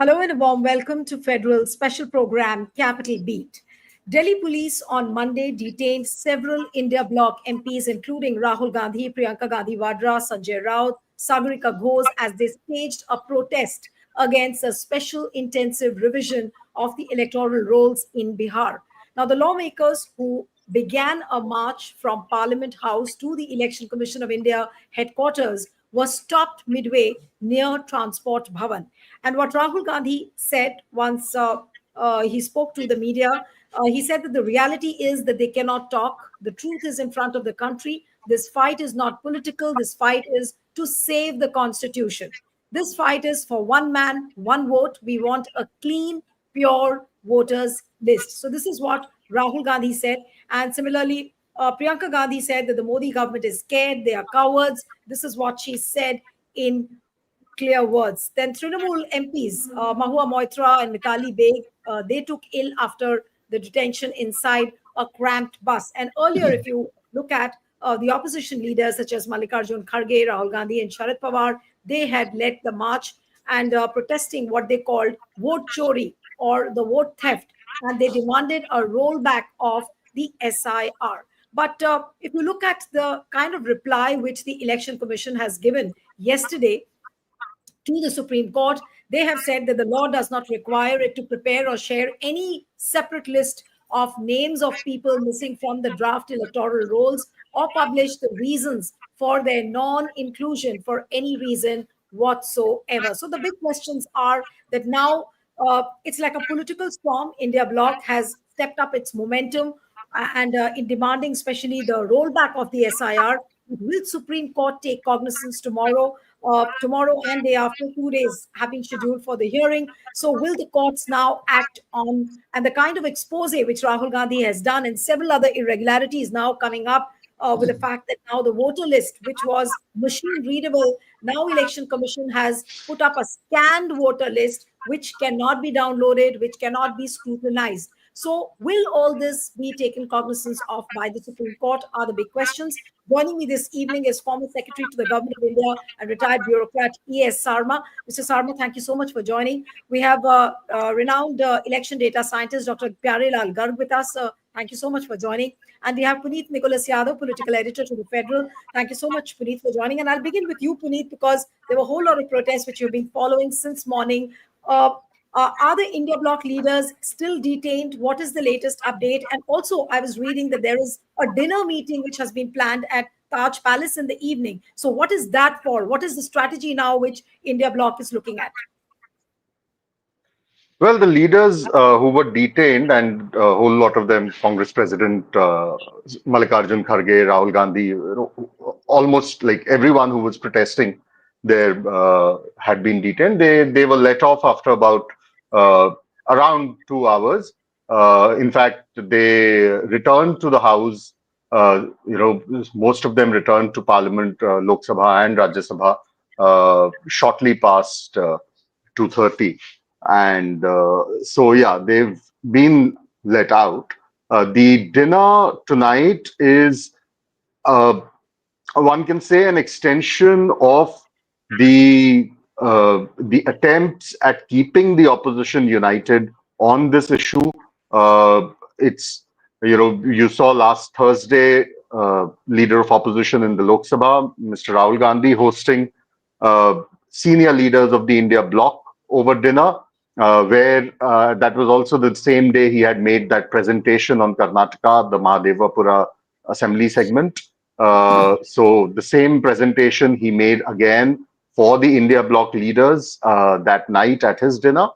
Hello and a warm welcome to Federal Special Program Capital Beat. Delhi police on Monday detained several India bloc MPs, including Rahul Gandhi, Priyanka Gandhi Vadra, Sanjay Raut, Sagarika Ghose, as they staged a protest against a special intensive revision of the electoral rolls in Bihar. Now, the lawmakers who began a march from Parliament House to the Election Commission of India headquarters was stopped midway near Transport Bhavan. And what Rahul Gandhi said once he spoke to the media, he said that the reality is that they cannot talk. The truth is in front of the country. This fight is not political. This fight is to save the constitution. This fight is for one man, one vote. We want a clean, pure voters list. So this is what Rahul Gandhi said. And similarly, Priyanka Gandhi said that the Modi government is scared. They are cowards. This is what she said in clear words. Then Trinamool MPs, Mahua Moitra and Mitali Beg, they took ill after the detention inside a cramped bus. And earlier, if you look at the opposition leaders such as Mallikarjun Kharge, Rahul Gandhi, and Sharad Pawar, they had led the march and protesting what they called vote chori or the vote theft. And they demanded a rollback of the SIR. But if you look at the kind of reply which the Election Commission has given yesterday, to the Supreme Court, they have said that the law does not require it to prepare or share any separate list of names of people missing from the draft electoral rolls or publish the reasons for their non-inclusion for any reason whatsoever. So the big questions are that now it's like a political storm. India bloc has stepped up its momentum and in demanding especially the rollback of the SIR. Will Supreme Court take cognizance tomorrow? Tomorrow and day after, 2 days have been scheduled for the hearing. So will the courts now act on, and the kind of expose which Rahul Gandhi has done and several other irregularities now coming up with the fact that now the voter list, which was machine readable, now Election Commission has put up a scanned voter list, which cannot be downloaded, which cannot be scrutinized. So will all this be taken cognizance of by the Supreme Court are the big questions. Joining me this evening is former Secretary to the Government of India and retired bureaucrat E.S. Sarma. Mr. Sarma, thank you so much for joining. We have renowned election data scientist, Dr. Pyarelal Garg with us. Thank you so much for joining. And we have Puneet Nicholas Yadav, political editor to the Federal. Thank you so much, Puneet, for joining. And I'll begin with you, Puneet, because there were a whole lot of protests which you've been following since morning. Are the India bloc leaders still detained? What is the latest update? And also, I was reading that there is a dinner meeting which has been planned at Taj Palace in the evening. So what is that for? What is the strategy now which India bloc is looking at? Well, the leaders who were detained, and a whole lot of them, Congress President Mallikarjun Kharge, Rahul Gandhi, almost like everyone who was protesting there had been detained. They were let off after about around 2 hours. In fact, they returned to the house. Most of them returned to Parliament, Lok Sabha and Rajya Sabha shortly past 2:30. And so, yeah, they've been let out. The dinner tonight is, one can say, an extension of the attempts at keeping the opposition united on this issue. You saw last Thursday, leader of opposition in the Lok Sabha, Mr. Rahul Gandhi, hosting senior leaders of the India bloc over dinner. Where that was also the same day he had made that presentation on Karnataka, the Mahadevapura assembly segment. So the same presentation he made again for the India bloc leaders that night at his dinner.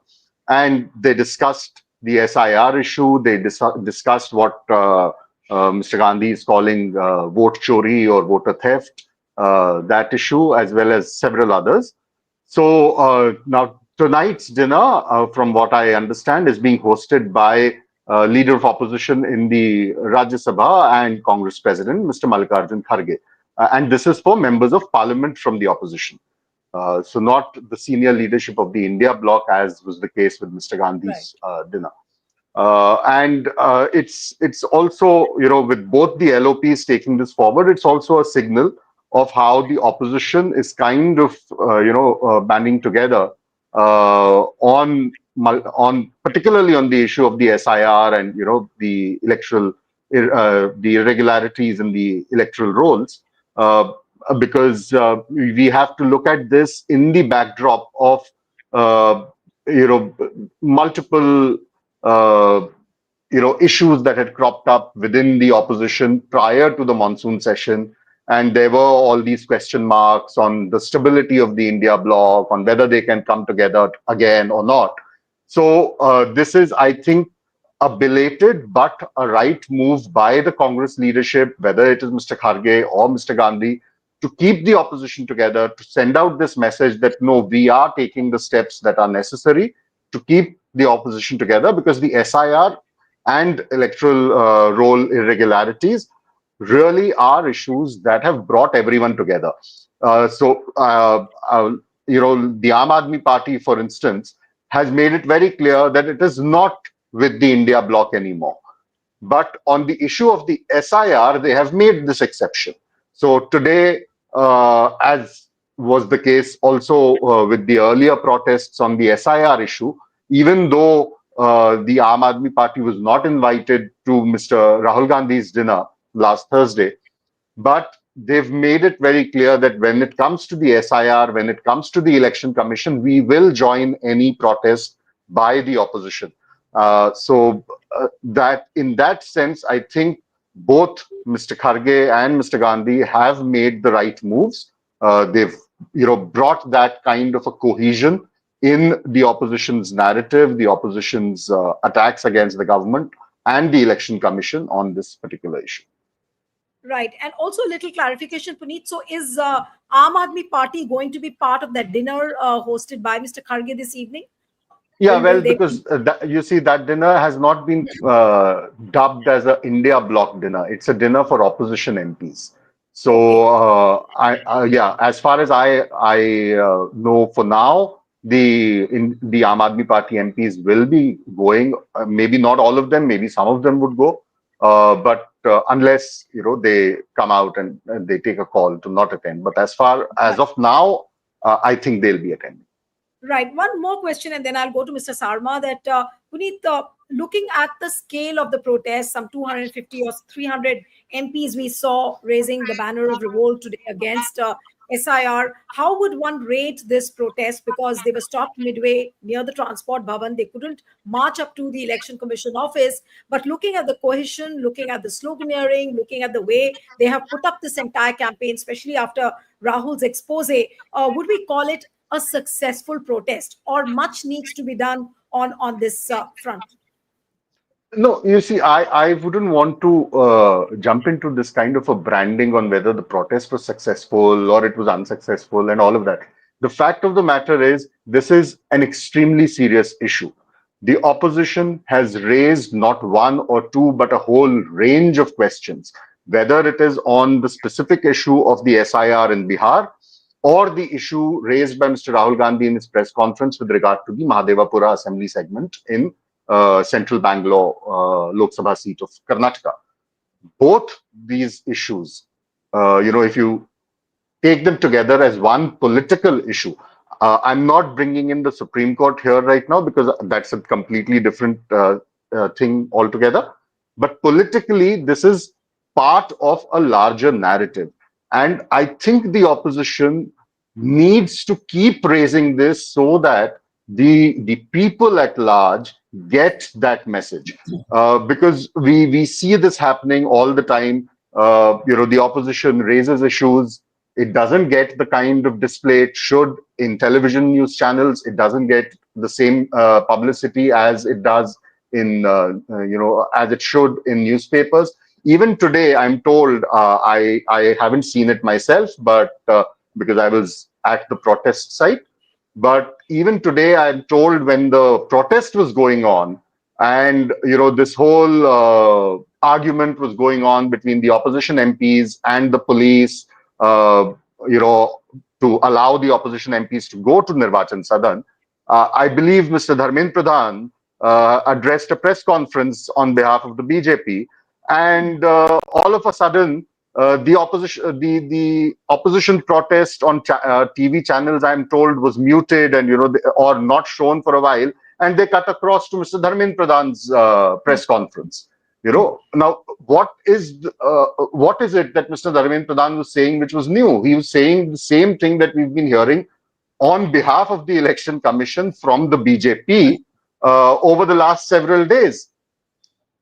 And they discussed the SIR issue. They discussed what Mr. Gandhi is calling vote chori or voter theft, that issue, as well as several others. So now, tonight's dinner, from what I understand, is being hosted by leader of opposition in the Rajya Sabha and Congress President, Mr. Mallikarjun Kharge. And this is for members of parliament from the opposition. So not the senior leadership of the India bloc, as was the case with Mr. Gandhi's dinner. And it's also, with both the LOPs taking this forward, it's also a signal of how the opposition is kind of, banding together on particularly on the issue of the SIR and the the irregularities in the electoral rolls, because we have to look at this in the backdrop of uh, you know multiple uh, issues that had cropped up within the opposition prior to the monsoon session, and there were all these question marks on the stability of the India bloc, on whether they can come together again or not. So this is, I think, a belated but a right move by the Congress leadership, whether it is Mr. Kharge or Mr. Gandhi, to keep the opposition together, to send out this message that no, we are taking the steps that are necessary to keep the opposition together, because the SIR and electoral roll irregularities really are issues that have brought everyone together. So, the Aam Aadmi Party, for instance, has made it very clear that it is not with the India bloc anymore. But on the issue of the SIR, they have made this exception. So today, as was the case also with the earlier protests on the SIR issue, even though the Aam Aadmi Party was not invited to Mr. Rahul Gandhi's dinner last Thursday, but they've made it very clear that when it comes to the SIR, when it comes to the Election Commission, we will join any protest by the opposition. That in that sense, I think both Mr. Kharge and Mr. Gandhi have made the right moves. They've brought that kind of a cohesion in the opposition's narrative, the opposition's attacks against the government and the Election Commission on this particular issue. Right. And also a little clarification, Puneet. So is Aam Aadmi Party going to be part of that dinner hosted by Mr. Kharge this evening? Yeah, Will well, they? because you see, that dinner has not been dubbed as a India bloc dinner. It's a dinner for opposition MPs. Okay. So, yeah, as far as I know for now, the Aam Aadmi Party MPs will be going. Maybe not all of them. Maybe some of them would go. But unless they come out and they take a call to not attend. But as far as of now, I think they'll be attending. Right. One more question, and then I'll go to Mr. Sarma. That Puneet, looking at the scale of the protest, some 250 or 300 MPs we saw raising the banner of revolt today against SIR. How would one rate this protest? Because they were stopped midway near the Transport Bhavan. They couldn't march up to the Election Commission office. But looking at the cohesion, looking at the sloganeering, looking at the way they have put up this entire campaign, especially after Rahul's expose, would we call it a successful protest, or much needs to be done on this front? No, you see, I wouldn't want to jump into this kind of a branding on whether the protest was successful or it was unsuccessful and all of that. The fact of the matter is, this is an extremely serious issue. The opposition has raised not one or two, but a whole range of questions, whether it is on the specific issue of the SIR in Bihar, or the issue raised by Mr. Rahul Gandhi in his press conference with regard to the Mahadevapura assembly segment in central Bangalore Lok Sabha seat of Karnataka. Both these issues, if you take them together as one political issue, I'm not bringing in the Supreme Court here right now because that's a completely different thing altogether. But politically, this is part of a larger narrative. And I think the opposition needs to keep raising this so that the people at large get that message, because we see this happening all the time. The opposition raises issues, it doesn't get the kind of display it should in television news channels, it doesn't get the same publicity as it does in as it should in newspapers. Even today, I'm told, I haven't seen it myself, but because I was at the protest site. But even today, I'm told when the protest was going on, and this whole argument was going on between the opposition MPs and the police, uh, you know, to allow the opposition MPs to go to Nirvachan Sadan. I believe Mr. Dharmendra Pradhan addressed a press conference on behalf of the BJP, and all of a sudden, The opposition protest on TV channels, I'm told, was muted and or not shown for a while, and they cut across to Mr. Dharmendra Pradhan's press conference. Now what is it that Mr. Dharmendra Pradhan was saying which was new? He was saying the same thing that we've been hearing on behalf of the Election Commission from the BJP over the last several days,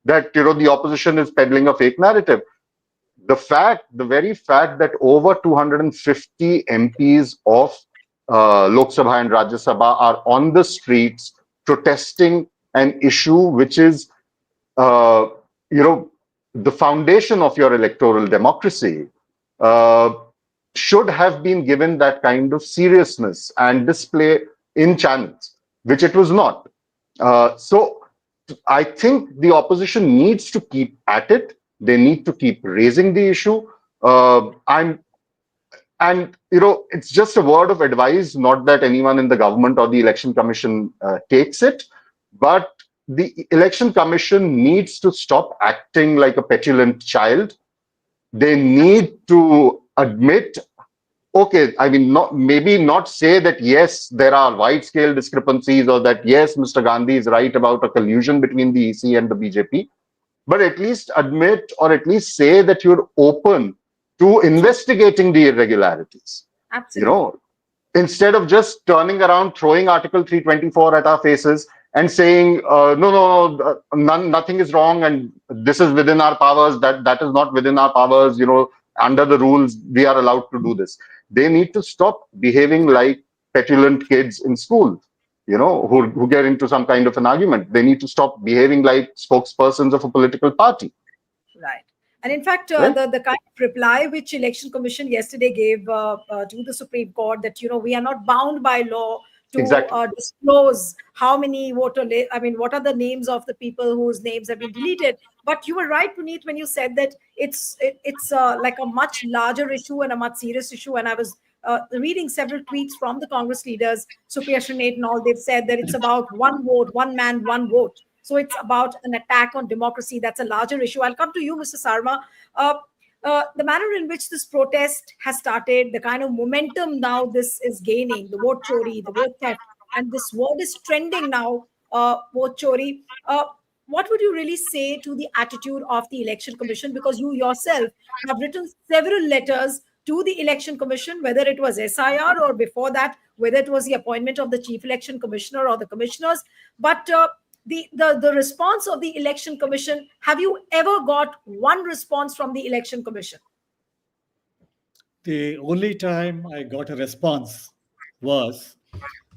that the opposition is peddling a fake narrative. The very fact that over 250 MPs of Lok Sabha and Rajya Sabha are on the streets protesting an issue which is, uh, the foundation of your electoral democracy, uh, should have been given that kind of seriousness and display in channels, which it was not. So I think the opposition needs to keep at it. They need to keep raising the issue. I'm and it's just a word of advice, not that anyone in the government or the election commission takes it, but the election commission needs to stop acting like a petulant child. They need to admit, okay, I mean, maybe not say that yes, there are wide scale discrepancies, or that yes, Mr. Gandhi is right about a collusion between the EC and the BJP, but at least admit, or at least say that you're open to investigating the irregularities. Absolutely. Instead of just turning around, throwing Article 324 at our faces and saying, nothing is wrong, and this is within our powers, that is not within our powers, under the rules, we are allowed to do this. They need to stop behaving like petulant kids in school, who get into some kind of an argument. They need to stop behaving like spokespersons of a political party. Right. And in fact, Right? the kind of reply which Election Commission yesterday gave to the Supreme Court, that we are not bound by law to Exactly. disclose how many what are the names of the people whose names have been deleted. But you were right, Puneet, when you said that it's like a much larger issue and a much serious issue. And I was reading several tweets from the Congress leaders, Supriya Shrinate and all. They've said that it's about one vote, one man, one vote. So it's about an attack on democracy. That's a larger issue. I'll come to you, Mr. Sarma. The manner in which this protest has started, the kind of momentum now this is gaining, the vote chori, the vote theft, and this word is trending now, vote chori. What would you really say to the attitude of the Election Commission? Because you yourself have written several letters to the Election Commission, whether it was SIR or before that, whether it was the appointment of the Chief Election Commissioner or the commissioners. But the response of the Election Commission, have you ever got one response from the Election Commission? The only time I got a response was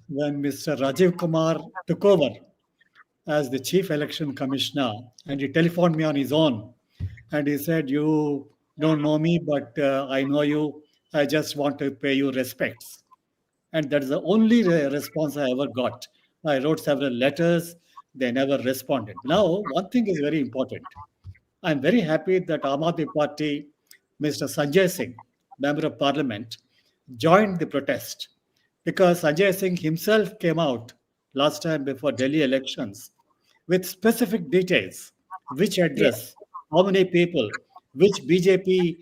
when Mr. Rajiv Kumar took over as the Chief Election Commissioner, and he telephoned me on his own, and he said, "You don't know me, but I know you. I just want to pay you respects." And that is the only response I ever got. I wrote several letters, they never responded. Now, one thing is very important. I'm very happy that Aam Aadmi Party, Mr. Sanjay Singh, Member of Parliament, joined the protest, because Sanjay Singh himself came out last time before Delhi elections with specific details, which Yes. address, how many people, which BJP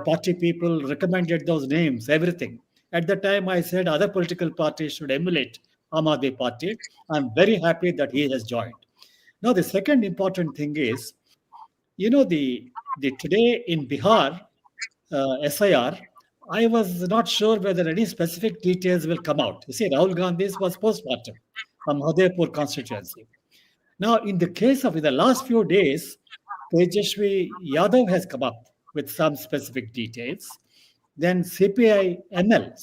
party people recommended those names, everything. At the time, I said other political parties should emulate Aam Aadmi Party. I'm very happy that he has joined. Now, the second important thing is, the today in Bihar, SIR, I was not sure whether any specific details will come out. You see, Rahul Gandhi's was postmortem from Udaipur constituency. Now, in the case of in the last few days, Tejashwi Yadav has come up with some specific details. Then CPIML,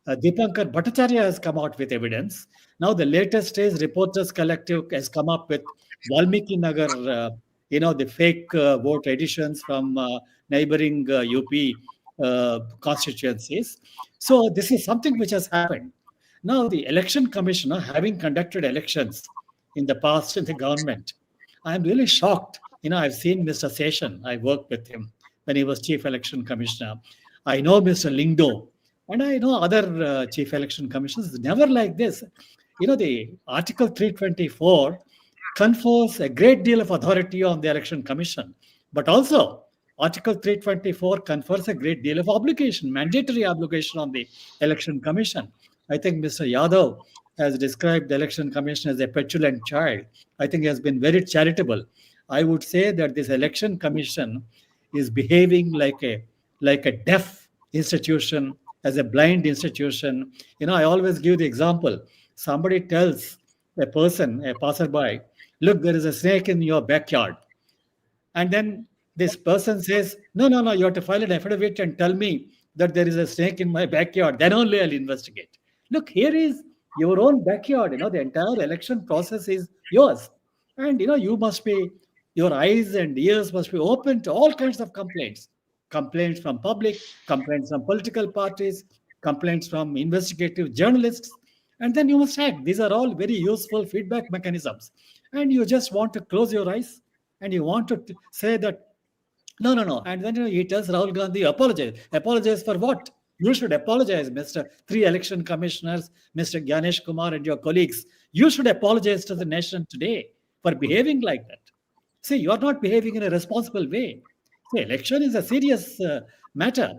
Dipankar Bhattacharya has come out with evidence. Now, the latest is Reporters Collective has come up with Valmiki Nagar, the fake vote editions from neighboring UP constituencies. So, this is something which has happened. Now, the election commissioner, having conducted elections in the past in the government, I'm really shocked. I've seen Mr. Session. I worked with him when he was chief election commissioner. I know Mr. Lingdo, and I know other chief election commissioners. Never like this. The Article 324 confers a great deal of authority on the election commission, but also Article 324 confers a great deal of obligation, mandatory obligation on the Election Commission. I think Mr. Yadav has described the Election Commission as a petulant child. I think he has been very charitable. I would say that this Election Commission is behaving like a deaf institution, as a blind institution. I always give the example. Somebody tells a person, a passerby, look, there is a snake in your backyard. And then this person says, no, no, no, you have to file an affidavit and tell me that there is a snake in my backyard. Then only I'll investigate. Look, here is your own backyard. The entire election process is yours. And, your eyes and ears must be open to all kinds of complaints. Complaints from public, complaints from political parties, complaints from investigative journalists. And then you must act. These are all very useful feedback mechanisms. And you just want to close your eyes and you want to say that, no, no, no. And then he tells Rahul Gandhi, apologize. Apologize for what? You should apologize, Mr. Three election commissioners, Mr. Ganesh Kumar and your colleagues. You should apologize to the nation today for behaving like that. See, you are not behaving in a responsible way. See, election is a serious matter.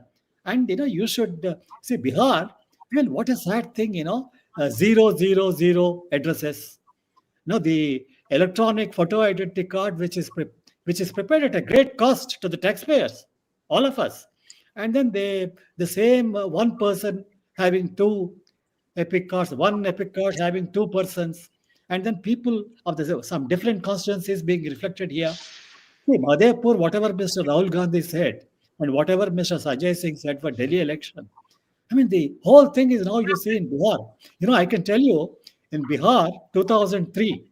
And, you should see Bihar. Well, what a sad thing, 000 addresses. The electronic photo identity card, which is prepared at a great cost to the taxpayers, all of us. And then the same one person having two epic cards, one epic card having two persons, and then people of some different constituencies being reflected here. See, Madhepur, whatever Mr. Rahul Gandhi said, and whatever Mr. Sanjay Singh said for Delhi election, the whole thing is now you see in Bihar. I can tell you, in Bihar, 2003,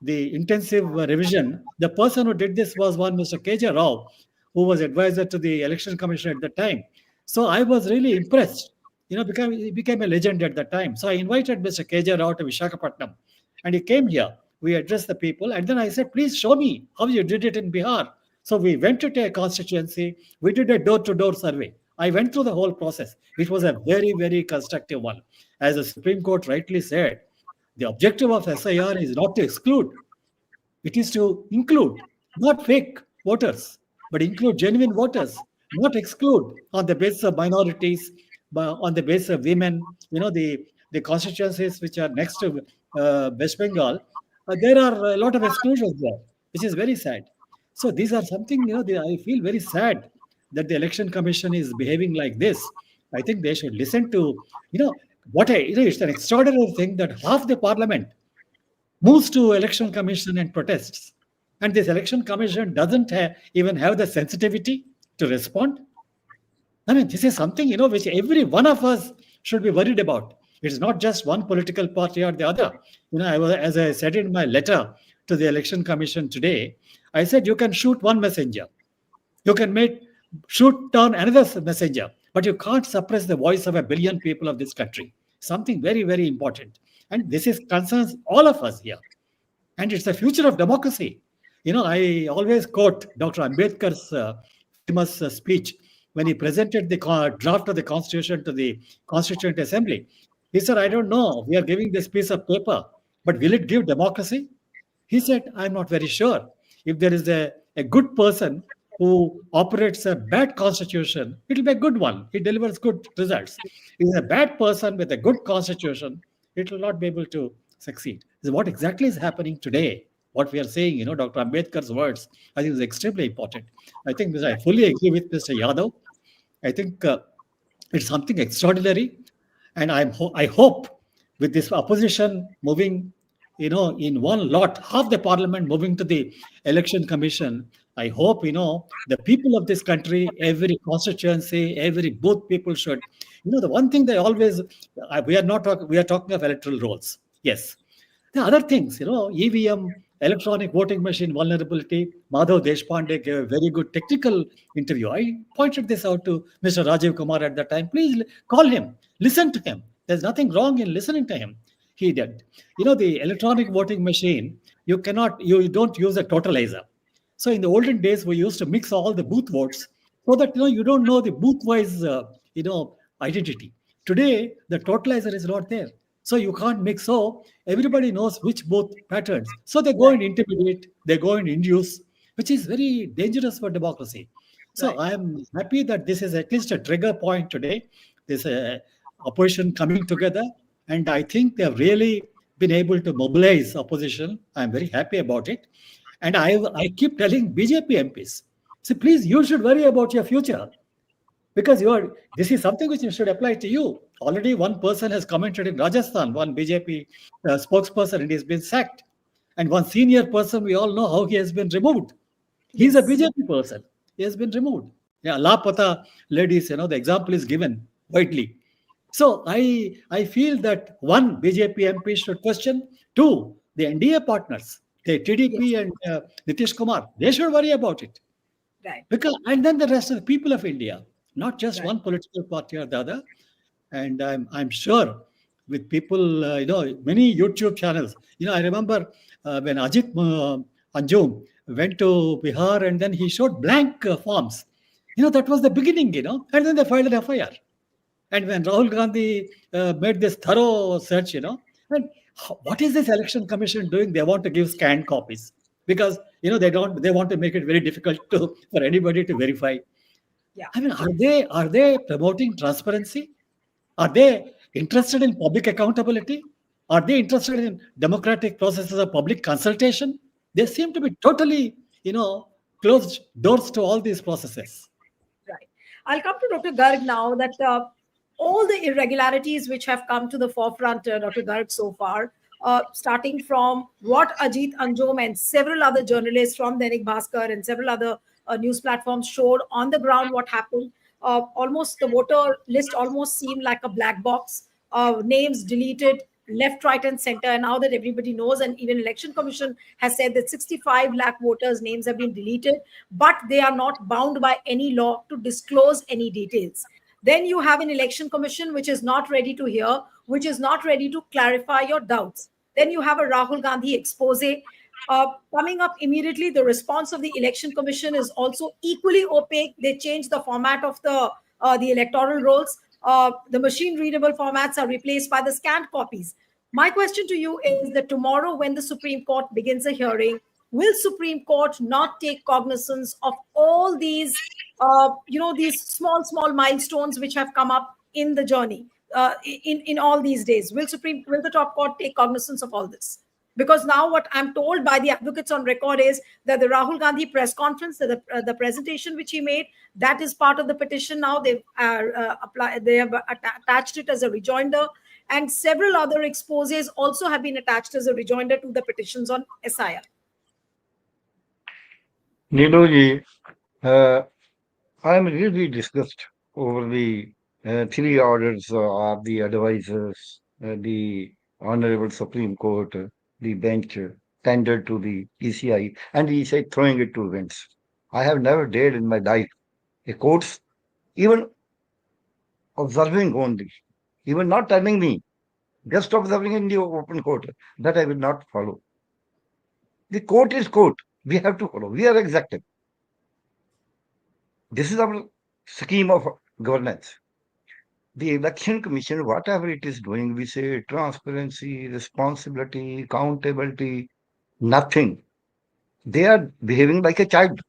the intensive revision, the person who did this was one Mr. K.J. Rao, who was advisor to the election commission at the time. So I was really impressed. He became a legend at that time. So I invited Mr. K.J. Rao to Visakhapatnam, and he came here. We addressed the people, and then I said, please show me how you did it in Bihar. So we went to a constituency. We did a door-to-door survey. I went through the whole process, which was a very, very constructive one. As the Supreme Court rightly said, the objective of SIR is not to exclude. It is to include, not fake voters, but include genuine voters, not exclude on the basis of minorities, but on the basis of women. The constituencies which are next to West Bengal, there are a lot of exclusions there, which is very sad. So these are something, I feel very sad that the Election Commission is behaving like this. I think they should listen to, it's an extraordinary thing that half the parliament moves to Election Commission and protests. And this Election Commission doesn't even have the sensitivity to respond. This is something, which every one of us should be worried about. It's not just one political party or the other. As I said in my letter to the Election Commission today, I said you can shoot one messenger. You can shoot down another messenger, but you can't suppress the voice of 1 billion people of this country. Something very, very important. And this concerns all of us here. And it's the future of democracy. I always quote Dr. Ambedkar's famous speech when he presented the draft of the Constitution to the Constituent Assembly. He said, I don't know, we are giving this piece of paper, but will it give democracy? He said, I'm not very sure. If there is a good person who operates a bad constitution, it will be a good one. It delivers good results. If it's a bad person with a good constitution, it will not be able to succeed. This is what exactly is happening today. What we are saying, Dr. Ambedkar's words, I think is extremely important. I think I fully agree with Mr. Yadav. I think it's something extraordinary. And I hope with this opposition moving, in one lot, half the parliament moving to the Election Commission, I hope, the people of this country, every constituency, every booth people should, the one thing they always, we are talking of electoral rolls. Yes. The other things, EVM, electronic voting machine vulnerability, Madhav Deshpande gave a very good technical interview. I pointed this out to Mr. Rajiv Kumar at that time. Please call him, listen to him. There's nothing wrong in listening to him. He did. The electronic voting machine, you don't use a totalizer. So in the olden days, we used to mix all the booth votes so that, you don't know the booth-wise, identity. Today, the totalizer is not there. So you can't mix. So everybody knows which booth patterns. So they go and intimidate, they go and induce, which is very dangerous for democracy. So Right. I am happy that this is at least a trigger point today. This opposition coming together, and I think they have really been able to mobilize opposition. I am very happy about it, and I keep telling BJP MPs, see, please, you should worry about your future because this is something which should apply to you. Already one person has commented in Rajasthan, one BJP spokesperson, and he's been sacked, and one senior person, we all know how he has been removed. He's a Yes. BJP person. He has been removed. Yeah, Lapata ladies, the example is given widely. So I feel that one, BJP MP should question. Two, the NDA partners, the Yes. TDP and Nitish Kumar, they should worry about it. Right. Because and then the rest of the people of India, not just Right. one political party or the other. And I'm sure with people, many YouTube channels. I remember when Ajit Anjum went to Bihar and then he showed blank forms. That was the beginning. And then they filed an FIR. And when Rahul Gandhi made this thorough search, and what is this election commission doing? They want to give scanned copies because they want to make it very difficult for anybody to verify. Yeah. I mean, are they promoting transparency? Are they interested in public accountability? Are they interested in democratic processes of public consultation? They seem to be totally, closed doors to all these processes. Right. I'll come to Dr. Garg now that all the irregularities which have come to the forefront, Dr. Garg, so far, starting from what Ajit Anjum and several other journalists from Dainik Bhaskar and several other news platforms showed on the ground what happened. Almost the voter list almost seemed like a black box. Names deleted left, right, and center. And now that everybody knows, and even Election Commission has said that 65 lakh voters' names have been deleted, but they are not bound by any law to disclose any details. Then you have an Election Commission which is not ready to hear, which is not ready to clarify your doubts. Then you have a Rahul Gandhi expose. Coming up immediately, the response of the Election Commission is also equally opaque. They changed the format of the electoral rolls. The machine readable formats are replaced by the scanned copies. My question to you is that tomorrow, when the Supreme Court begins a hearing, will Supreme Court not take cognizance of all these small milestones which have come up in the journey, in all these days? Will the top court take cognizance of all this? Because now what I'm told by the advocates on record is that the Rahul Gandhi press conference, the presentation which he made, that is part of the petition now. They have attached it as a rejoinder, and several other exposes also have been attached as a rejoinder to the petitions on SIR. Niloji, I am really disgusted over the three orders of the advisors, the Honorable Supreme Court, the bench tendered to the ECI, and he said throwing it to winds. I have never dared in my life a courts, even observing only, even not telling me, just observing in the open court, that I will not follow. The court is court. We have to follow. We are exacted. This is our scheme of governance. The election commission, whatever it is doing, we say transparency, responsibility, accountability, nothing. They are behaving like a child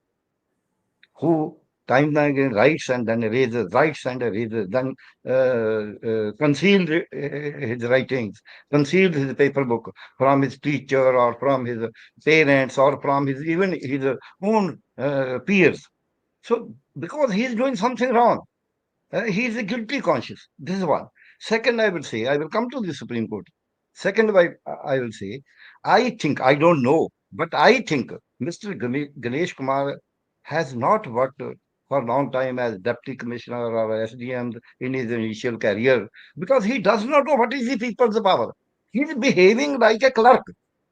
who time and again writes and then erases, writes and erases, then concealed his writings, concealed his paper book from his teacher or from his parents or from even his own peers. So, because he is doing something wrong, he is a guilty conscience. This is one. Second, I will say, I will come to the Supreme Court. Second, I will say, I think, I don't know, but I think Mr. Ganesh Kumar has not worked for a long time as deputy commissioner or SDM in his initial career because he does not know what is the people's power. He is behaving like a clerk.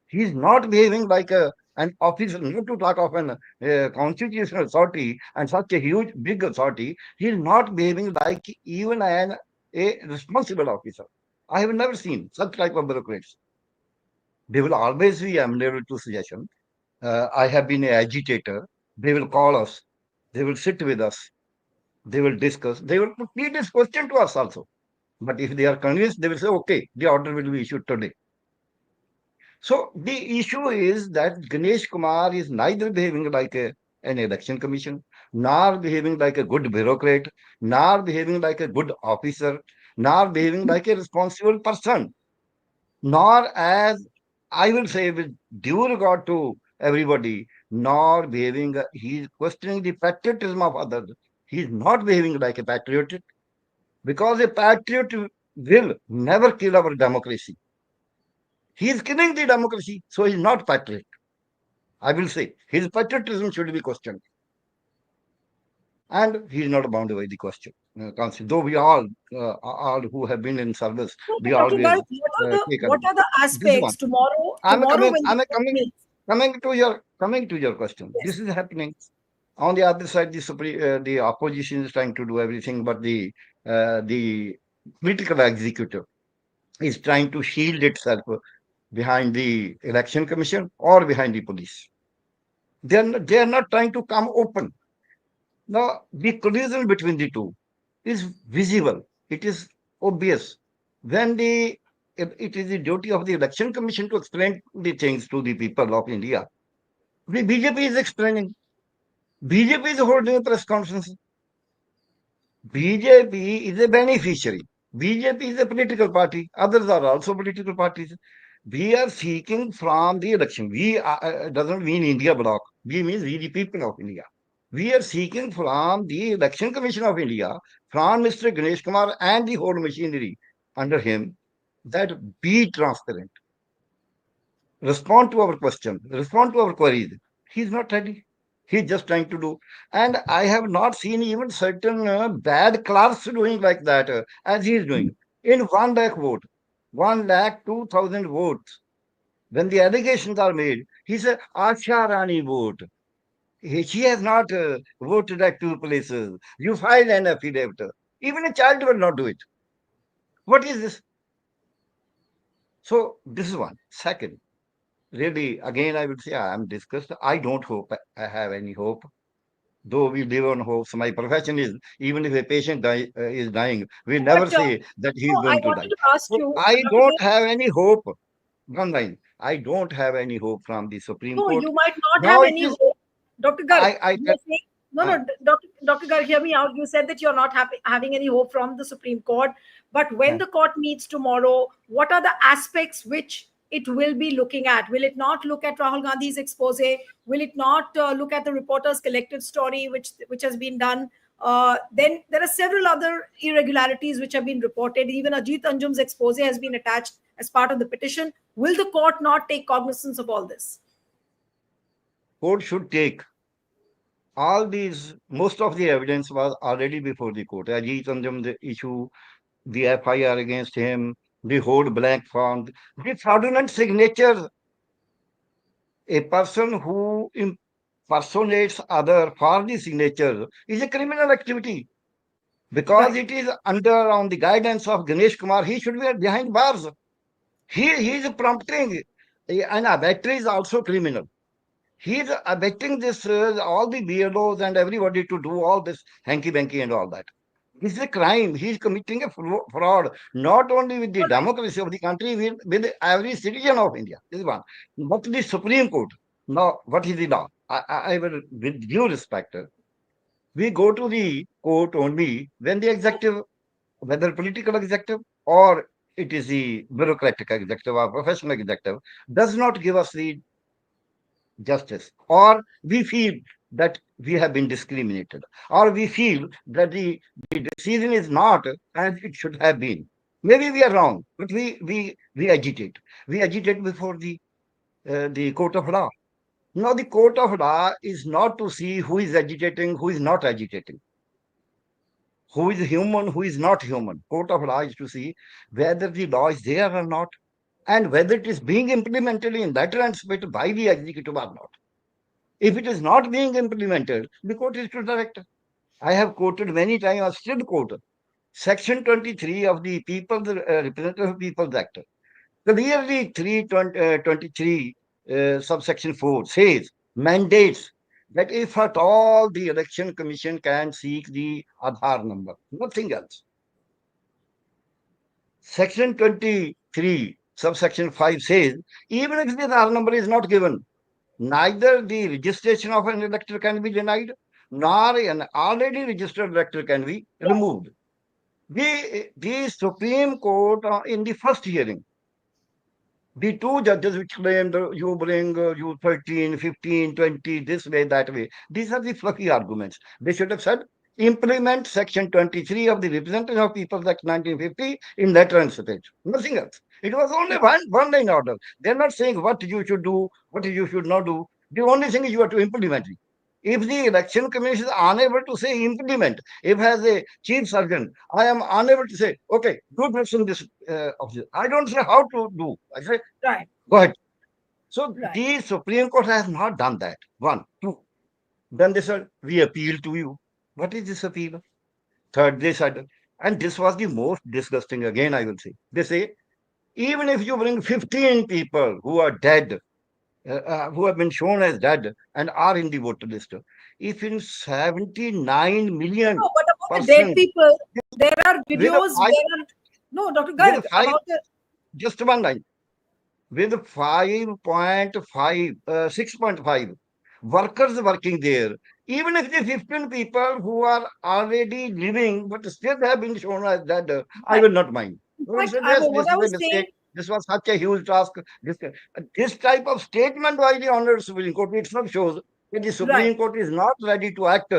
He is not behaving like an officer, not to talk of an constitutional authority and such a huge, big authority. He is not behaving like even a responsible officer. I have never seen such type of bureaucrats. They will always be amenable to suggestion. I have been an agitator. They will call us. They will sit with us. They will discuss. They will put this question to us also. But if they are convinced, they will say, okay, the order will be issued today. So the issue is that Ganesh Kumar is neither behaving like an election commission, nor behaving like a good bureaucrat, nor behaving like a good officer, nor behaving like a responsible person, nor as I will say with due regard to everybody, nor behaving, he is questioning the patriotism of others. He is not behaving like a patriot because a patriot will never kill our democracy. He is killing the democracy, so he is not patriot. I will say his patriotism should be questioned, and he is not bound by the question. Though we all who have been in service, So, we Dr. always Garg, take what are the this one. aspects tomorrow? I'm Tomorrow, coming. when the I'm court coming. meets, Coming to your question. yes, This is happening. On the other side, the opposition is trying to do everything, but the political executive is trying to shield itself behind the election commission or behind the police. They are not trying to come open. Now, the collision between the two is visible. It is obvious. When it is the duty of the election commission to explain the things to the people of India. The BJP is explaining. BJP is holding a press conference. BJP is a beneficiary. BJP is a political party. Others are also political parties. We are seeking from the election. We doesn't mean India bloc. We means we the people of India. We are seeking from the Election Commission of India, from Mr. Ganesh Kumar and the whole machinery under him, that be transparent, respond to our question, respond to our queries. He's not ready. He's just trying to do. And I have not seen even certain bad clerks doing like that as he is doing. In 1 lakh vote, 1 lakh 2,000 votes, when the allegations are made, he said, Asha Rani vote. She has not voted at two places. You file an affidavit. Even a child will not do it. What is this? So, this is one. Second, really, again, I would say I am disgusted. I don't hope I have any hope. Though we live on hopes, my profession is even if a patient is dying, we but never say that he is no, I going to die. wanted to ask So you, I Dr. don't Garg, have any hope. One line. I don't have any hope from the Supreme no, Court. you might not Now have it any is. hope. Dr. Garg, I you tell. are saying, no, Uh, no, Dr. Garg, hear me out. You said that you're not having any hope from the Supreme Court. But when uh, the court meets tomorrow, what are the aspects which it will be looking at? Will it not look at Rahul Gandhi's expose? Will it not look at the reporter's collective story, which has been done? Then there are several other irregularities which have been reported. Even Ajit Anjum's expose has been attached as part of the petition. Will the court not take cognizance of all this? Court should take all these. Most of the evidence was already before the court. Ajit Anjum, the issue, the FIR against him, the whole blank form, the fraudulent signatures. A person who impersonates other for the signature is a criminal activity because Right. it is under on the guidance of Ganesh Kumar. He should be behind bars. He is prompting, and battery is also criminal. He is abetting this all the BLOs and everybody to do all this hanky panky and all that. This is a crime. He is committing a fraud, not only with the democracy of the country, with every citizen of India. This is one. But the Supreme Court. Now, what is the law? I will, with due respect, we go to the court only when the executive, whether political executive or it is the bureaucratic executive or professional executive, does not give us the justice, or we feel that we have been discriminated, or we feel that the decision is not as it should have been. Maybe we are wrong, but we agitate. We agitate before the court of law. Now, the court of law is not to see who is agitating, who is not agitating, who is human, who is not human. Court of law is to see whether the law is there or not, and whether it is being implemented in that respect by the executive or not. If it is not being implemented, the court is to direct. I have quoted many times, I still quote Section 23 of the Representative People's Act. Clearly, 323 subsection 4 says, mandates that if at all the election commission can seek the Aadhaar number, nothing else. Section 23 subsection 5 says, even if the Aadhaar number is not given, neither the registration of an elector can be denied, nor an already registered elector can be removed. The Supreme Court, in the first hearing, the two judges which claimed you bring you 13, 15, 20, this way, that way, these are the fluffy arguments. They should have said, implement Section 23 of the Representation of People's Act 1950 in letter and spirit. Nothing else. It was only one line order. They're not saying what you should do, what you should not do. The only thing is you have to implement it. If the election commission is unable to say implement, if as a chief surgeon, I am unable to say, okay, do this in this office. I don't say how to do. I say, Right. go ahead. So Right. the Supreme Court has not done that. One, two. Then they said, we appeal to you. What is this appeal? Third, they said, and this was the most disgusting again, I will say. They say, even if you bring 15 people who are dead, who have been shown as dead and are in the voter list, if in 79 million No, but about the dead persons people, there are with a videos five, where no, Dr. with Garg, a five, about the just one line, with 5.5, 6.5 workers working there. Even if the 15 people who are already living but still have been shown as dead, I right. will not mind. In I will fact, say, yes, what this I is a was saying, mistake. This was such a huge task. This type of statement by the Honorable Supreme Court itself shows that the right. Supreme Court is not ready to act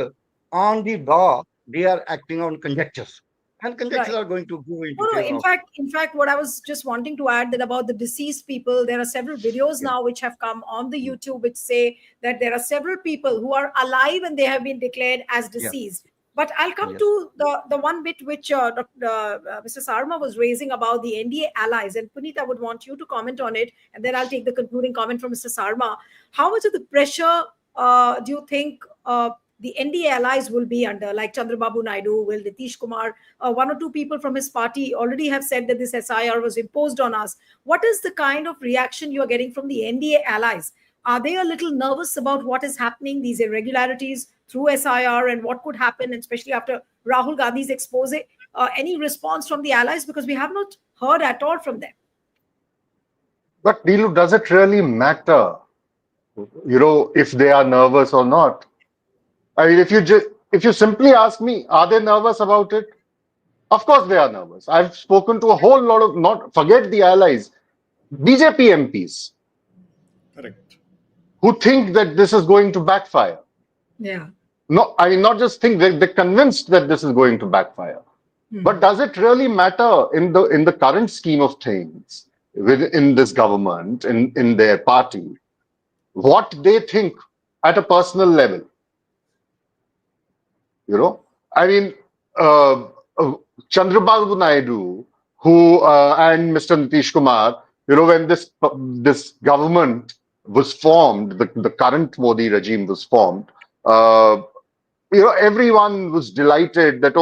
on the law. They are acting on conjectures. And conjectures Right. are going to go No, into no. favor of it. In fact, what I was just wanting to add that about the deceased people, there are several videos Yeah. now which have come on the YouTube which say that there are several people who are alive and they have been declared as Yeah. deceased. But I'll come Yes. to the one bit which Mr. Sarma was raising about the NDA allies, and Puneet, I would want you to comment on it, and then I'll take the concluding comment from Mr. Sarma. How much of the pressure do you think the NDA allies will be under, like Chandrababu Naidu, will Nitish Kumar, one or two people from his party already have said that this SIR was imposed on us. What is the kind of reaction you are getting from the NDA allies? Are they a little nervous about what is happening, these irregularities through SIR and what could happen, especially after Rahul Gandhi's expose? Any response from the allies? Because we have not heard at all from them. But Neelu, does it really matter, if they are nervous or not? I mean, if you simply ask me, are they nervous about it? Of course they are nervous. I've spoken to a whole lot of, not forget the allies, BJP MPs Correct. who think that this is going to backfire. Yeah. No, I mean, not just think, they're convinced that this is going to backfire. But does it really matter in the current scheme of things within this government, in their party, what they think at a personal level? I mean, uh, uh, Chandrababu Naidu, who and Mr. Nitish Kumar, when this government was formed, the current Modi regime was formed. Uh, everyone was delighted that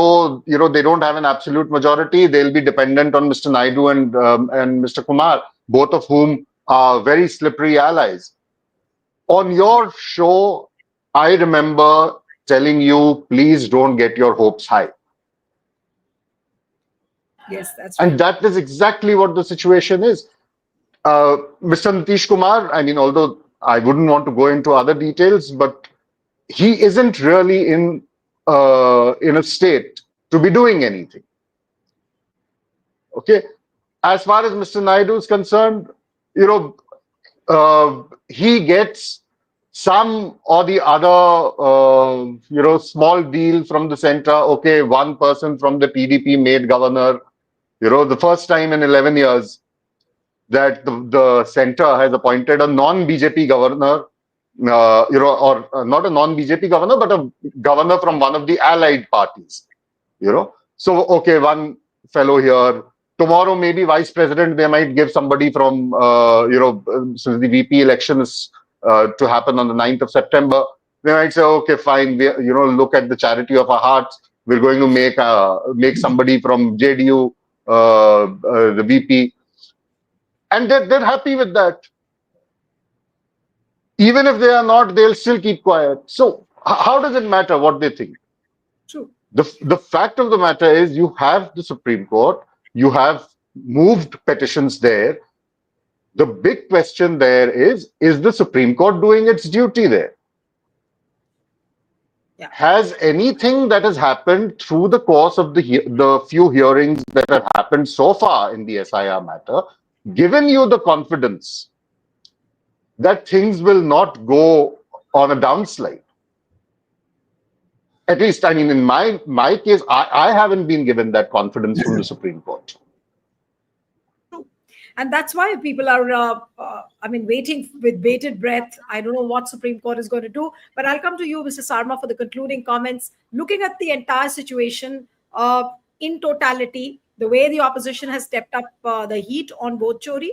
they don't have an absolute majority. They'll be dependent on Mr. Naidu and Mr. Kumar, both of whom are very slippery allies. On your show, I remember telling you, please don't get your hopes high. Yes, that's right. And that is exactly what the situation is. Mr. Nitish Kumar, I mean, although I wouldn't want to go into other details, but he isn't really in a state to be doing anything. Okay, as far as Mr. Naidu is concerned, he gets some or the other, small deal from the center. Okay, one person from the PDP made governor. The first time in 11 years that the center has appointed a non-BJP governor, or not a non-BJP governor, but a governor from one of the allied parties. So okay, one fellow here. Tomorrow, maybe vice president, they might give somebody from, since the VP election is to happen on the 9th of September, they might say, okay, fine, look at the charity of our hearts. We're going to make somebody from JDU the VP. And they're happy with that. Even if they are not, they'll still keep quiet. So how does it matter what they think? True. The fact of the matter is you have the Supreme Court, you have moved petitions there. The big question there is the Supreme Court doing its duty there? Yeah. Has anything that has happened through the course of the few hearings that have happened so far in the SIR matter given you the confidence that things will not go on a downslide? At least, I mean, in my case, I haven't been given that confidence from the Supreme Court. And that's why people are, waiting with bated breath. I don't know what Supreme Court is going to do, but I'll come to you, Mr. Sarma, for the concluding comments. Looking at the entire situation in totality, the way the opposition has stepped up the heat on vote chori,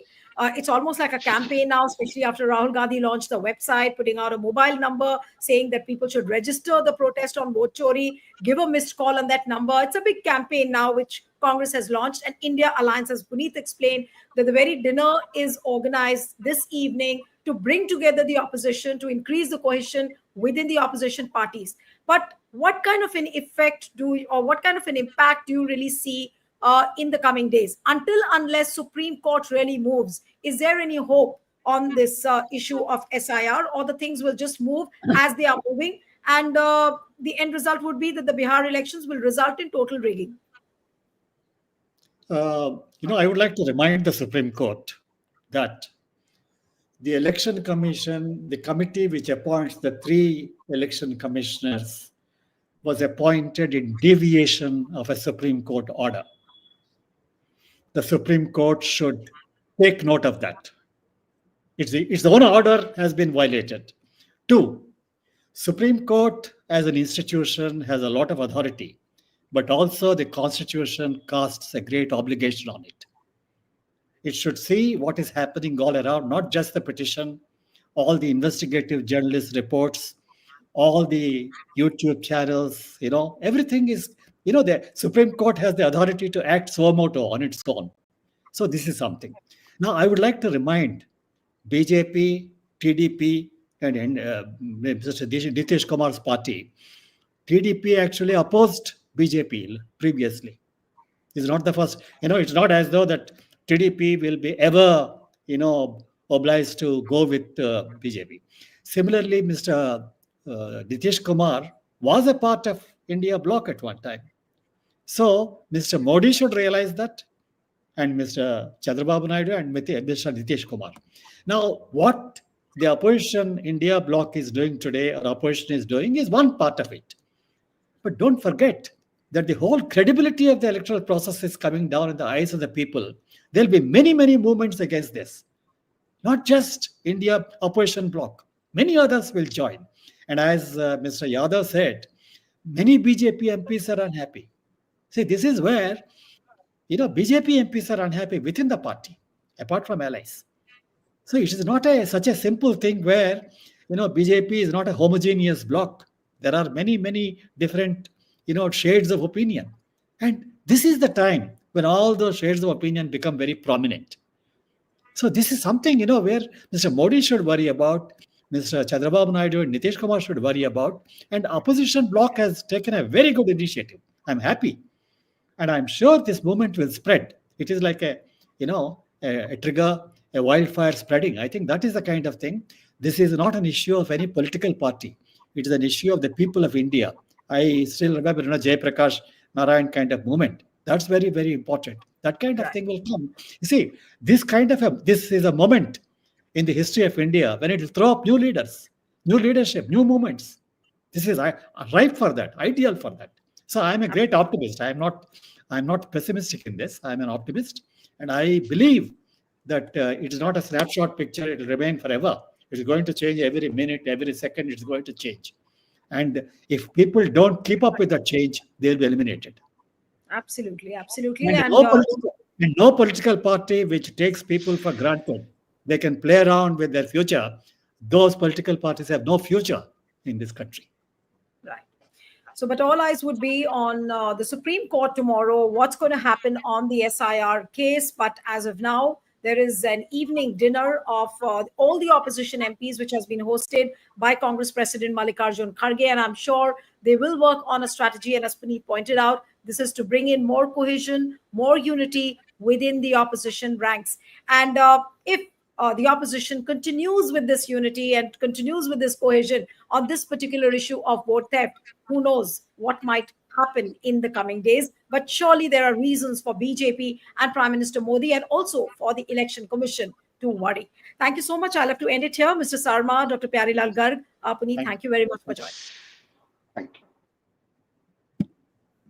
it's almost like a campaign now, especially after Rahul Gandhi launched the website, putting out a mobile number saying that people should register the protest on vote chori, give a missed call on that number. It's a big campaign now, which Congress has launched. And India Alliance, as Puneet explained, that the very dinner is organized this evening to bring together the opposition, to increase the cohesion within the opposition parties. But what kind of an effect or what kind of an impact do you really see in the coming days? Unless Supreme Court really moves, is there any hope on this issue of SIR, or the things will just move as they are moving, and the end result would be that the Bihar elections will result in total rigging? I would like to remind the Supreme Court that the Election Commission, the committee which appoints the 3 election commissioners, was appointed in deviation of a Supreme Court order. The Supreme Court should take note of that. Its own order has been violated. 2, Supreme Court as an institution has a lot of authority, but also the Constitution casts a great obligation on it. It should see what is happening all around, not just the petition, all the investigative journalist reports, all the YouTube channels, everything is, the Supreme Court has the authority to act suo motu on its own. So this is something. Now, I would like to remind BJP, TDP, and Mr. Nitish Kumar's party. TDP actually opposed BJP previously. It's not the first, it's not as though that TDP will be ever, obliged to go with BJP. Similarly, Mr. Nitish Kumar was a part of India bloc at one time. So Mr. Modi should realize that, and Mr. Chandrababu Naidu and Mr. Nitish Kumar. Now, what the opposition India bloc is doing today, or opposition is doing, is one part of it. But don't forget that the whole credibility of the electoral process is coming down in the eyes of the people. There'll be many, many movements against this. Not just India opposition bloc. Many others will join. And as Mr. Yadav said, many BJP MPs are unhappy. See, this is where, BJP MPs are unhappy within the party, apart from allies. So it is not such a simple thing where, BJP is not a homogeneous bloc. There are many, many different, shades of opinion. And this is the time when all those shades of opinion become very prominent. So this is something, where Mr. Modi should worry about, Mr. Chandrababu Naidu and Nitish Kumar should worry about, and opposition bloc has taken a very good initiative. I'm happy. And I'm sure this movement will spread. It is like a trigger, a wildfire spreading. I think that is the kind of thing. This is not an issue of any political party. It is an issue of the people of India. I still remember, Jayaprakash Narayan kind of movement. That's very, very important. That kind of thing will come. You see, this is a moment in the history of India when it will throw up new leaders, new leadership, new movements. This is ripe for that, ideal for that. So I'm a great optimist. I'm not pessimistic in this. I'm an optimist, and I believe that it is not a snapshot picture. It will remain forever. It is going to change every minute, every second. It's going to change. And if people don't keep up with that change, they'll be eliminated. Absolutely, absolutely. And no political party which takes people for granted, they can play around with their future. Those political parties have no future in this country. Right. So, but all eyes would be on the Supreme Court tomorrow, what's going to happen on the SIR case. But as of now, there is an evening dinner of all the opposition MPs, which has been hosted by Congress President Mallikarjun Kharge. And I'm sure they will work on a strategy. And as Puneet pointed out, this is to bring in more cohesion, more unity within the opposition ranks. And if the opposition continues with this unity and continues with this cohesion on this particular issue of vote theft, who knows what might happen in the coming days. But surely there are reasons for BJP and Prime Minister Modi and also for the Election Commission to worry. Thank you so much. I'll have to end it here. Mr. Sarma, Dr. Pyari Lal Garg, Puneet, thank you very much for joining.